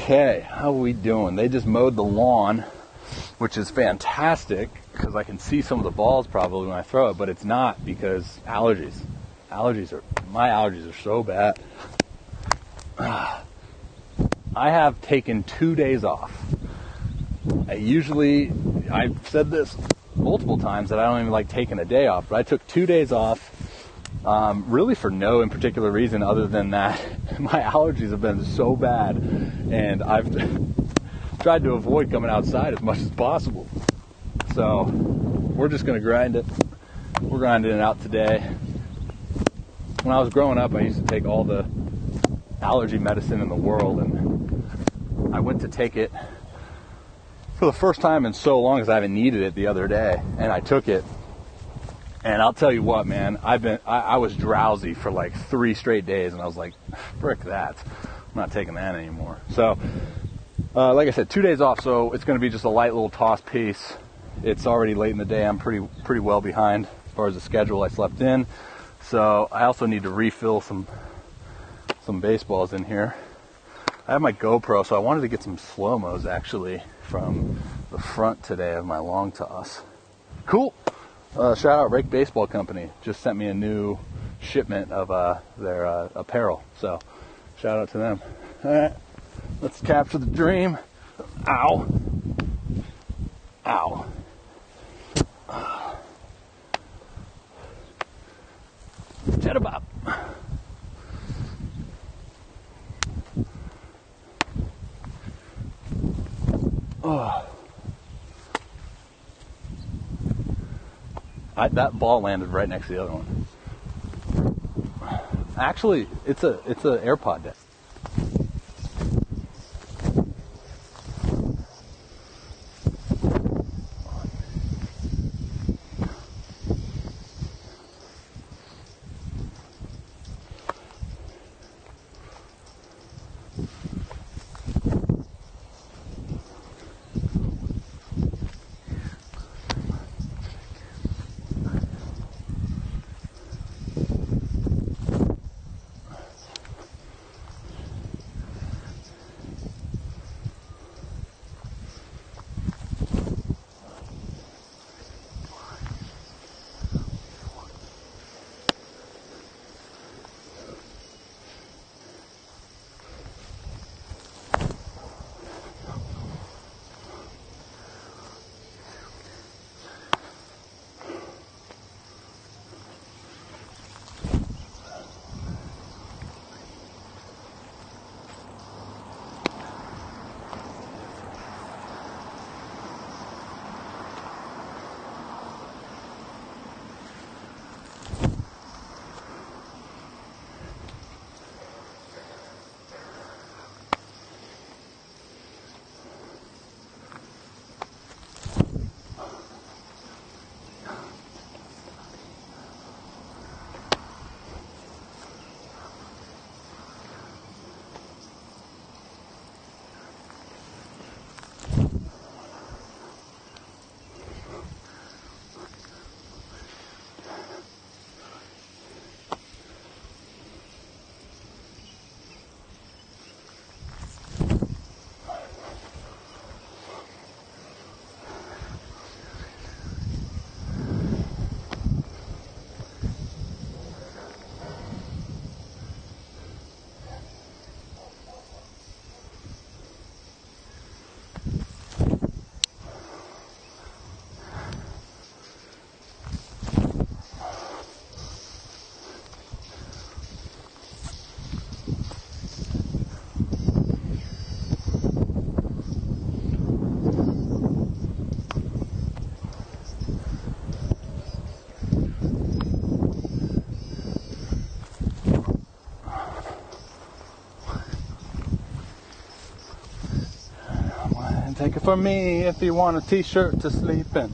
Okay, how are we doing? They just mowed the lawn, which is fantastic because I can see some of the balls probably when I throw it, but it's not because allergies. My allergies are so bad. I have taken 2 days off. I've said this multiple times that I don't even like taking a day off, but I took 2 days off, really for no in particular reason other than that my allergies have been so bad, and I've tried to avoid coming outside as much as possible. So we're just going to grind it. We're grinding it out today. When I was growing up, I used to take all the allergy medicine in the world, and I went to take it for the first time in so long because I haven't needed it the other day, and I took it. And I'll tell you what, man, I was drowsy for like 3 straight days, and I was like, frick that. I'm not taking that anymore. So, like I said, 2 days off, so it's going to be just a light little toss piece. It's already late in the day. I'm pretty well behind as far as the schedule I slept in. So I also need to refill some baseballs in here. I have my GoPro, so I wanted to get some slow-mos actually from the front today of my long toss. Cool. Shout out Rake Baseball Company. Just sent me a new shipment of their apparel. So shout out to them. All right, let's capture the dream. Ow. Ow. Cheddar. Oh. That ball landed right next to the other one. Actually, it's a AirPod deck. Take it from me if you want a t-shirt to sleep in.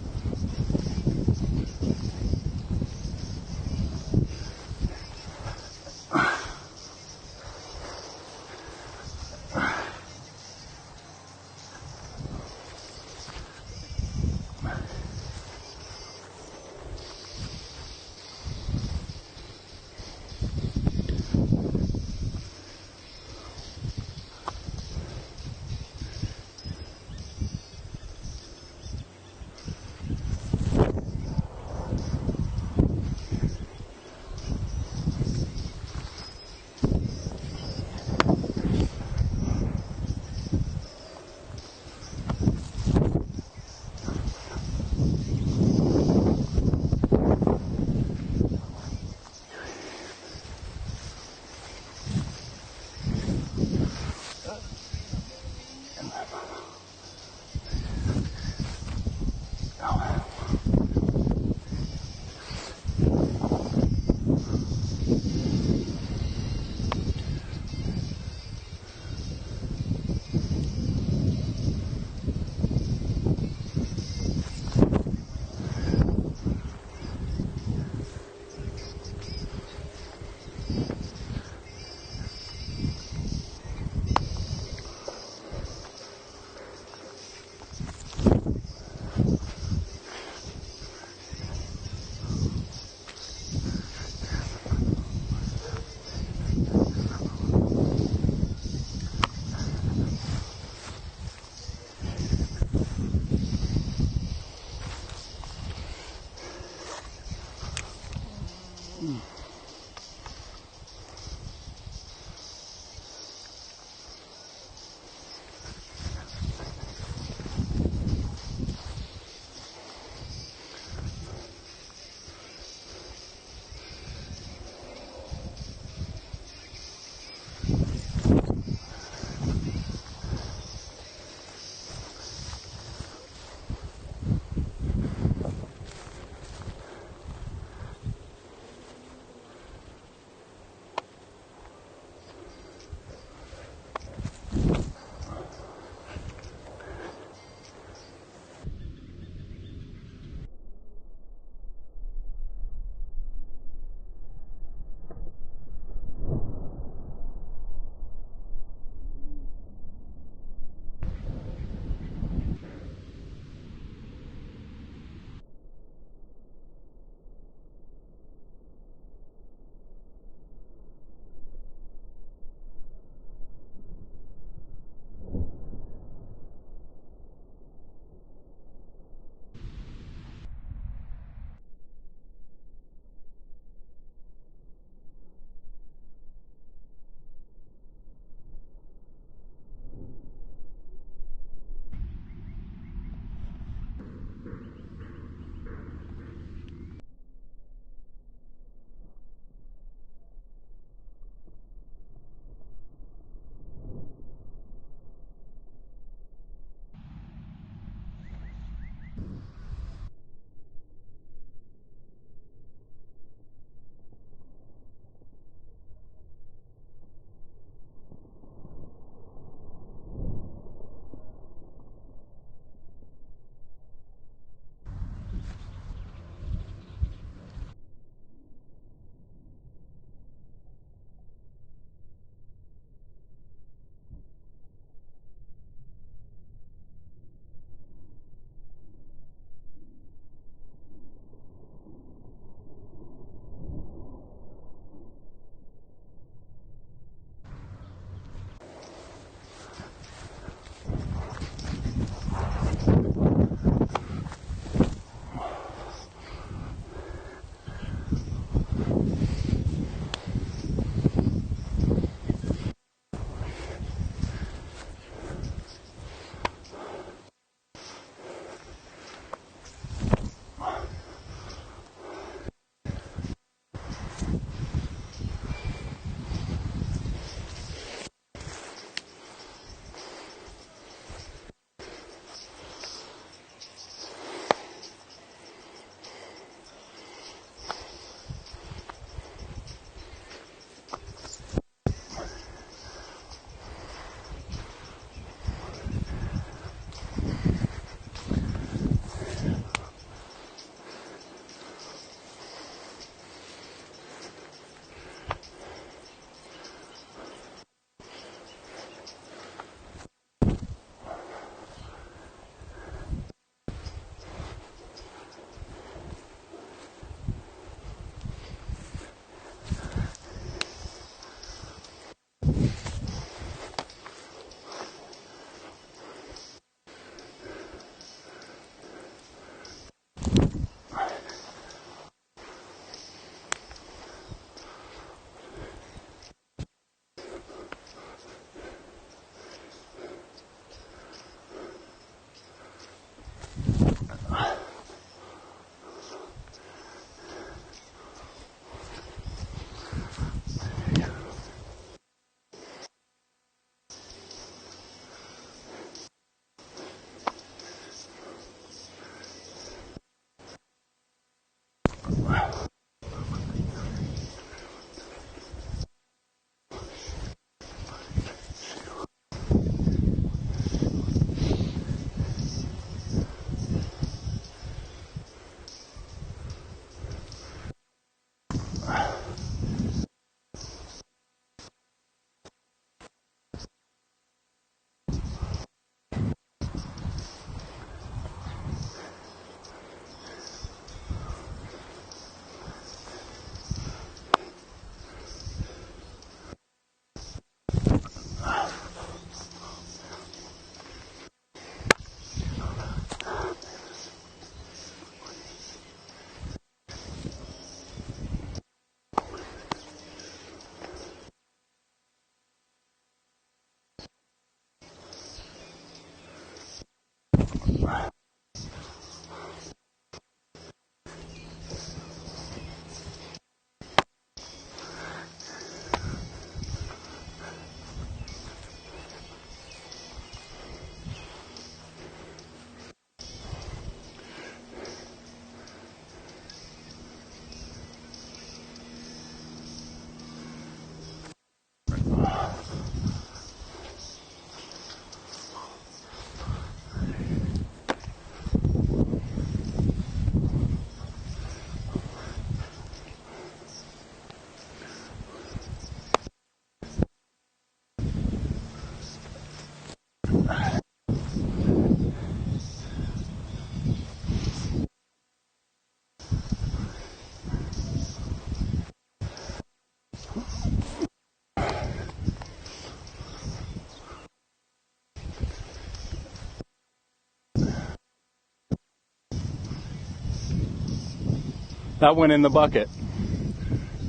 That went in the bucket.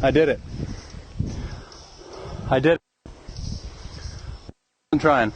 I did it. I did it. I'm trying.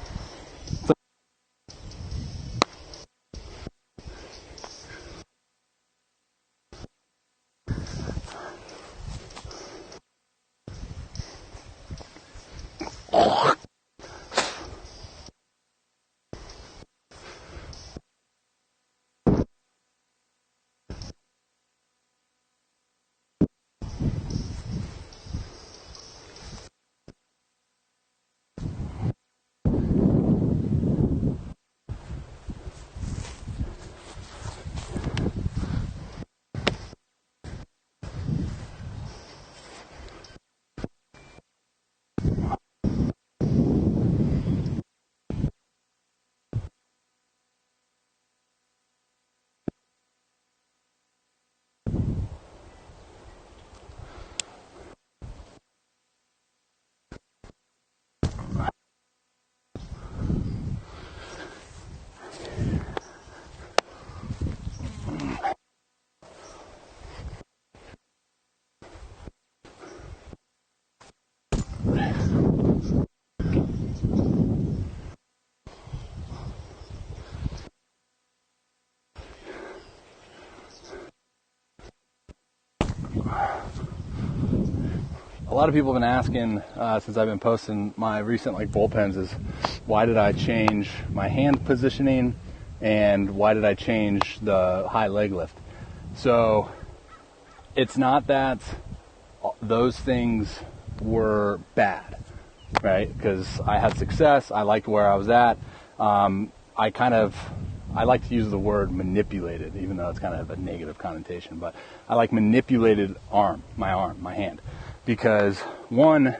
A lot of people have been asking since I've been posting my recent bullpens is why did I change my hand positioning and why did I change the high leg lift? So it's not that those things were bad, right? Because I had success, I liked where I was at. I like to use the word manipulated, even though it's kind of a negative connotation, but I like manipulated my hand. Because one,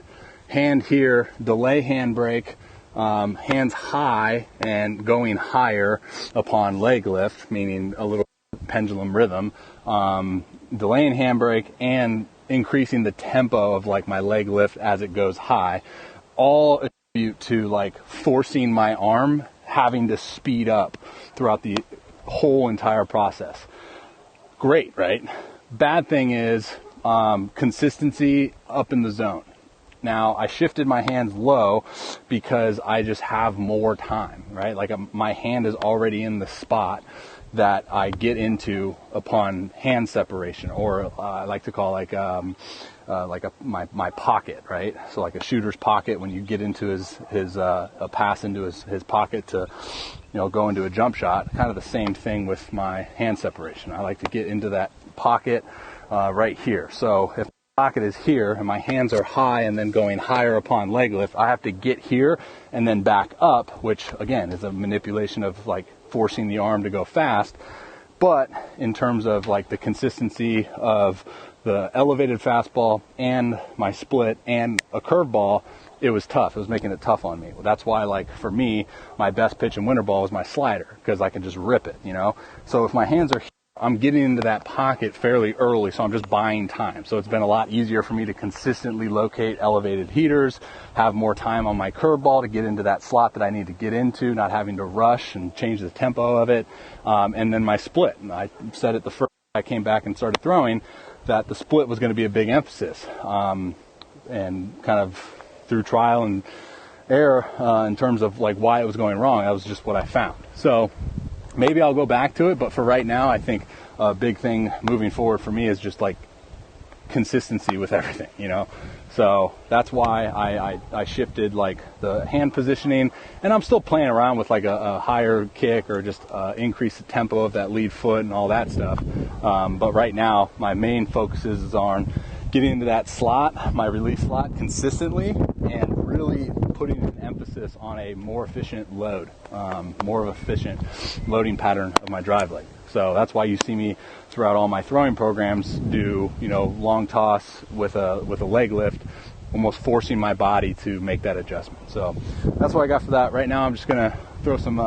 hand here, delay handbrake, hands high and going higher upon leg lift, meaning a little pendulum rhythm, delaying handbrake and increasing the tempo of my leg lift as it goes high, all attribute to forcing my arm having to speed up throughout the whole entire process. Great, right? Bad thing is consistency up in the zone. Now I shifted my hands low because I just have more time, right? My hand is already in the spot that I get into upon hand separation, or I like to call my pocket, right? So like a shooter's pocket, when you get into a pass into his pocket to go into a jump shot, kind of the same thing with my hand separation. I like to get into that pocket right here. So if the pocket is here and my hands are high and then going higher upon leg lift, I have to get here and then back up, which again is a manipulation of forcing the arm to go fast. But in terms of the consistency of the elevated fastball and my split and a curveball, it was tough. It was making it tough on me. That's why for me, my best pitch in winter ball is my slider, because I can just rip it, So if my hands are here, I'm getting into that pocket fairly early, so I'm just buying time. So it's been a lot easier for me to consistently locate elevated heaters, have more time on my curveball to get into that slot that I need to get into, not having to rush and change the tempo of it. And then my split. And I said it the first I came back and started throwing that the split was going to be a big emphasis. And kind of through trial and error in terms of why it was going wrong, that was just what I found. So maybe I'll go back to it, but for right now, I think a big thing moving forward for me is just consistency with everything, So that's why I shifted the hand positioning, and I'm still playing around with a higher kick or just increase the tempo of that lead foot and all that stuff. But right now, my main focus is on getting into that slot, my release slot consistently, and really putting an emphasis on a more efficient load, more of an efficient loading pattern of my drive leg. So that's why you see me throughout all my throwing programs do, long toss with a leg lift almost forcing my body to make that adjustment. So that's what I got for that. Right now I'm just going to throw some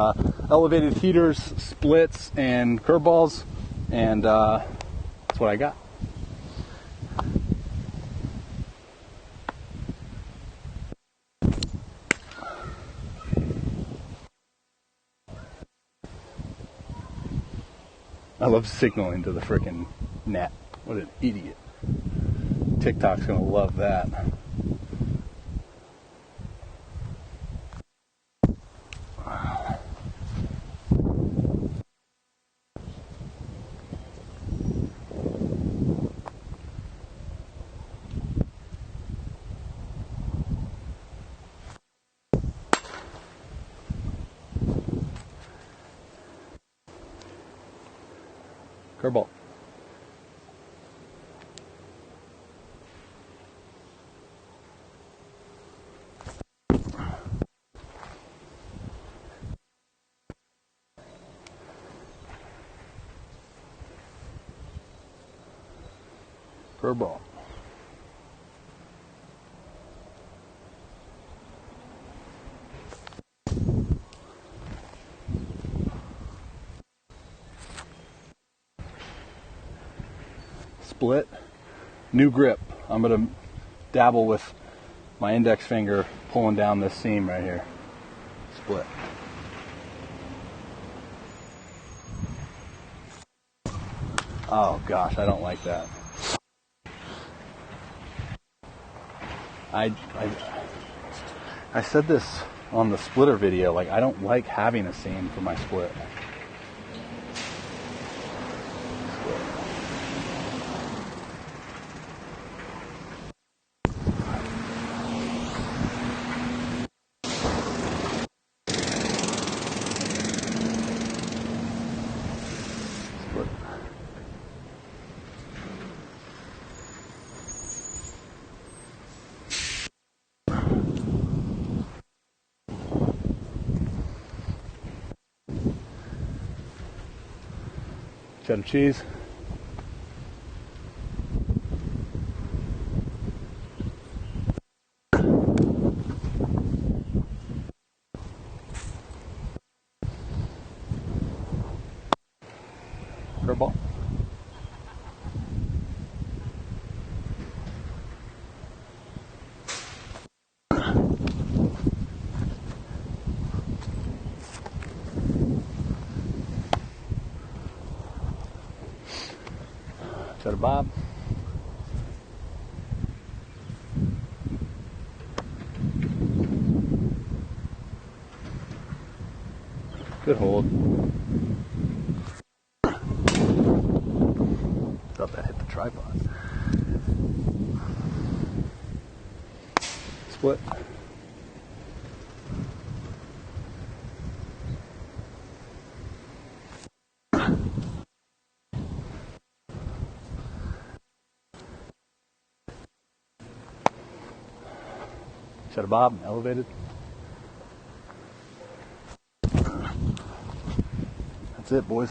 elevated heaters, splits, and curveballs, and that's what I got. I love signaling to the frickin' net. What an idiot. TikTok's gonna love that. Curveball. Curveball. Split. New grip. I'm going to dabble with my index finger pulling down this seam right here. Split. Oh gosh, I don't like that. I said this on the splitter video, like I don't like having a seam for my split. Cheddar cheese. Curveball. Cheddar bob. Good hold. Thought that hit the tripod. Split. Cheddar bob, elevated. That's it, boys.